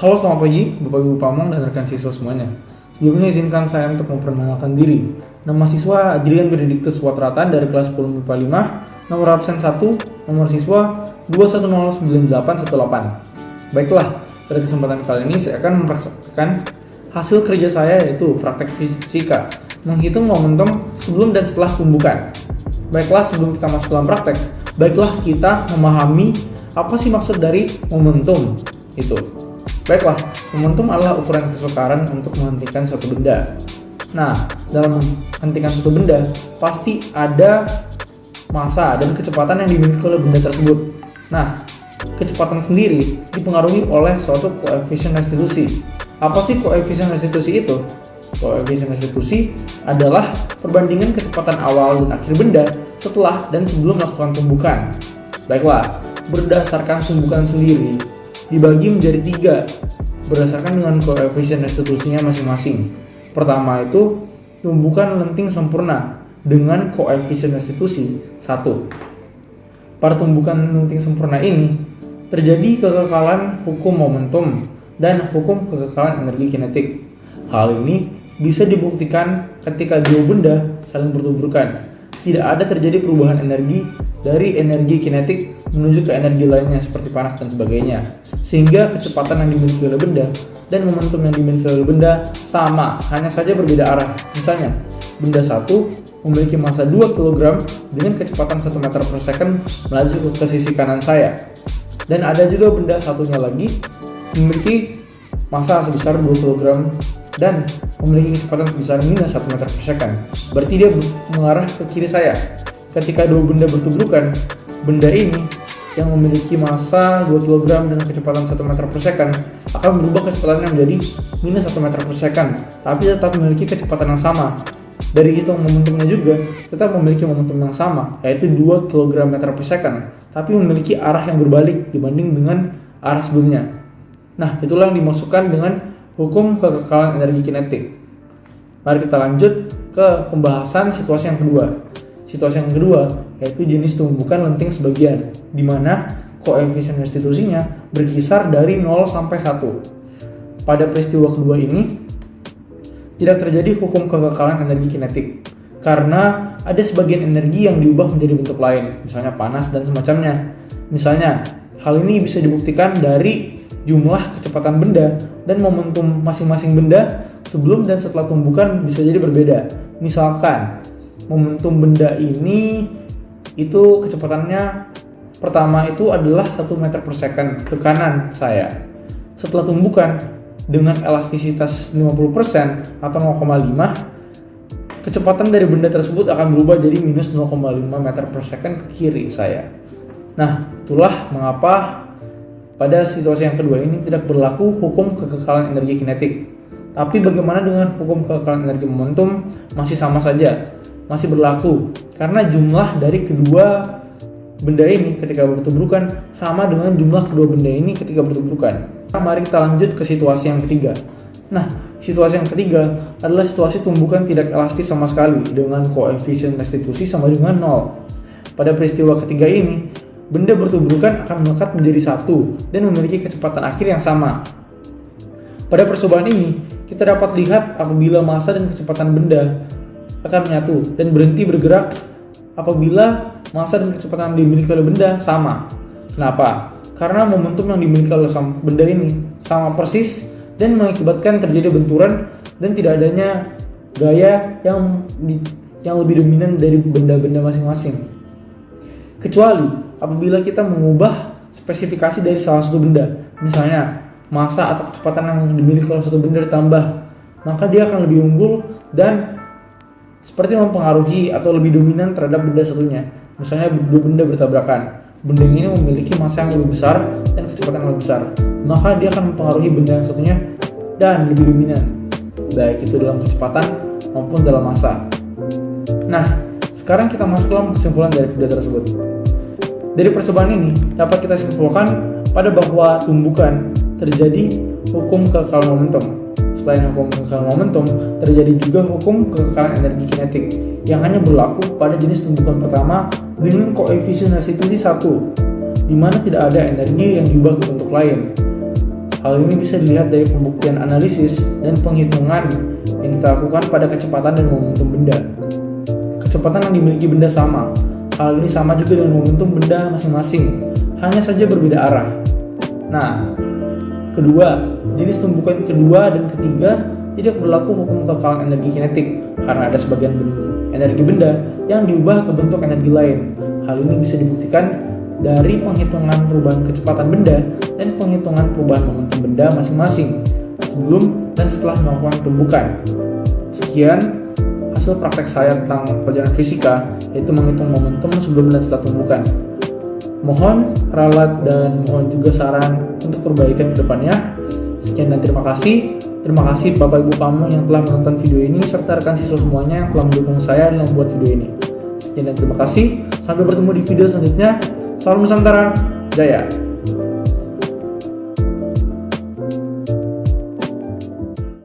Halo, selamat pagi Bapak Ibu Pamong dan rekan siswa semuanya. Sebelumnya izinkan saya untuk memperkenalkan diri. Nama siswa Adrian Benedictus Watratan dari kelas 10 MIPA 5, nomor absen 1, nomor siswa 2109818. Baiklah, pada kesempatan kali ini saya akan mempraktekkan hasil kerja saya, yaitu praktek fisika, menghitung momentum sebelum dan setelah tumbukan. Baiklah, sebelum kita masuk dalam praktek, baiklah kita memahami apa sih maksud dari momentum itu. Baiklah, momentum adalah ukuran kesukaran untuk menghentikan suatu benda. Nah, dalam menghentikan suatu benda, pasti ada massa dan kecepatan yang dimiliki oleh benda tersebut. Nah, kecepatan sendiri dipengaruhi oleh suatu koefisien restitusi. Apa sih koefisien restitusi itu? Koefisien restitusi adalah perbandingan kecepatan awal dan akhir benda setelah dan sebelum melakukan tumbukan. Baiklah, berdasarkan tumbukan sendiri dibagi menjadi 3 berdasarkan dengan koefisien restitusinya masing-masing. Pertama itu tumbukan lenting sempurna dengan koefisien restitusi 1. Pada tumbukan lenting sempurna ini terjadi kekekalan hukum momentum dan hukum kekekalan energi kinetik. Hal ini bisa dibuktikan ketika dua benda saling bertuburkan. Tidak ada terjadi perubahan energi dari energi kinetik menuju ke energi lainnya seperti panas dan sebagainya, sehingga kecepatan yang dimiliki oleh benda dan momentum yang dimiliki oleh benda sama, hanya saja berbeda arah. Misalnya, benda satu memiliki massa 2 kg dengan kecepatan 1 meter per second melaju ke sisi kanan saya, dan ada juga benda satunya lagi memiliki massa sebesar 2 kg dan memiliki kecepatan sebesar minus 1 meter per second. Berarti dia mengarah ke kiri saya. Ketika dua benda bertuburkan, benda ini yang memiliki massa 2 kg dan kecepatan 1 meter per second akan berubah kecepatannya menjadi minus 1 meter per second, tapi tetap memiliki kecepatan yang sama. Dari hitung momentumnya juga tetap memiliki momentum yang sama, yaitu 2 kg meter per second, tapi memiliki arah yang berbalik dibanding dengan arah sebelumnya. Nah, itulah yang dimasukkan dengan hukum kekekalan energi kinetik. Mari kita lanjut ke pembahasan situasi yang kedua. Situasi yang kedua yaitu jenis tumbukan lenting sebagian, di mana koefisien restitusinya berkisar dari 0 sampai 1. Pada peristiwa kedua ini tidak terjadi hukum kekekalan energi kinetik karena ada sebagian energi yang diubah menjadi bentuk lain, misalnya panas dan semacamnya. Misalnya, hal ini bisa dibuktikan dari jumlah kecepatan benda dan momentum masing-masing benda sebelum dan setelah tumbukan bisa jadi berbeda. Misalkan, momentum benda ini itu kecepatannya pertama itu adalah 1 meter per second ke kanan saya. Setelah tumbukan dengan elastisitas 50% atau 0,5, kecepatan dari benda tersebut akan berubah jadi minus 0,5 meter per second ke kiri saya. Nah, itulah mengapa pada situasi yang kedua ini tidak berlaku hukum kekekalan energi kinetik. Tapi bagaimana dengan hukum kekekalan energi momentum? Masih sama saja, masih berlaku karena jumlah dari kedua benda ini ketika bertuburkan sama dengan jumlah kedua benda ini ketika bertuburkan. Nah, mari kita lanjut ke situasi yang ketiga. Nah, situasi yang ketiga adalah situasi tumbukan tidak elastis sama sekali dengan koefisien restitusi sama dengan 0. Pada peristiwa ketiga ini, benda bertuburkan akan melekat menjadi satu dan memiliki kecepatan akhir yang sama. Pada percobaan ini, kita dapat lihat apabila massa dan kecepatan benda akan menyatu dan berhenti bergerak apabila massa dan kecepatan yang dimiliki oleh benda sama. Kenapa? Karena momentum yang dimiliki oleh benda ini sama persis dan mengakibatkan terjadi benturan dan tidak adanya gaya yang lebih dominan dari benda-benda masing-masing. Kecuali apabila kita mengubah spesifikasi dari salah satu benda, misalnya massa atau kecepatan yang dimiliki oleh satu benda ditambah, maka dia akan lebih unggul dan seperti mempengaruhi atau lebih dominan terhadap benda satunya. Misalnya dua benda bertabrakan, benda ini memiliki massa yang lebih besar dan kecepatan yang lebih besar, maka dia akan mempengaruhi benda yang satunya dan lebih dominan, baik itu dalam kecepatan maupun dalam massa. Nah, sekarang kita masuk dalam kesimpulan dari video tersebut. Dari percobaan ini dapat kita simpulkan pada bahwa tumbukan terjadi hukum kekekalan momentum. Selain hukum kekekalan momentum, terjadi juga hukum kekekalan energi kinetik yang hanya berlaku pada jenis tumbukan pertama dengan koefisien restitusi 1, di mana tidak ada energi yang diubah ke bentuk lain. Hal ini bisa dilihat dari pembuktian analisis dan penghitungan yang kita lakukan pada kecepatan dan momentum benda. Kecepatan yang dimiliki benda sama. Hal ini sama juga dengan momentum benda masing-masing, hanya saja berbeda arah. Nah, kedua, jenis tumbukan kedua dan ketiga tidak berlaku hukum kekekalan energi kinetik karena ada sebagian energi benda yang diubah ke bentuk energi lain. Hal ini bisa dibuktikan dari penghitungan perubahan kecepatan benda dan penghitungan perubahan momentum benda masing-masing sebelum dan setelah melakukan tumbukan. Sekian hasil praktek saya tentang pelajaran fisika, yaitu menghitung momentum sebelum dan setelah tumbukan. Mohon ralat dan mohon juga saran untuk perbaikan ke depannya. Sekian dan terima kasih. Terima kasih Bapak Ibu kamu yang telah menonton video ini serta rekan siswa semuanya yang telah mendukung saya dalam membuat video ini. Sekian dan terima kasih. Sampai bertemu di video selanjutnya. Salam Nusantara Jaya.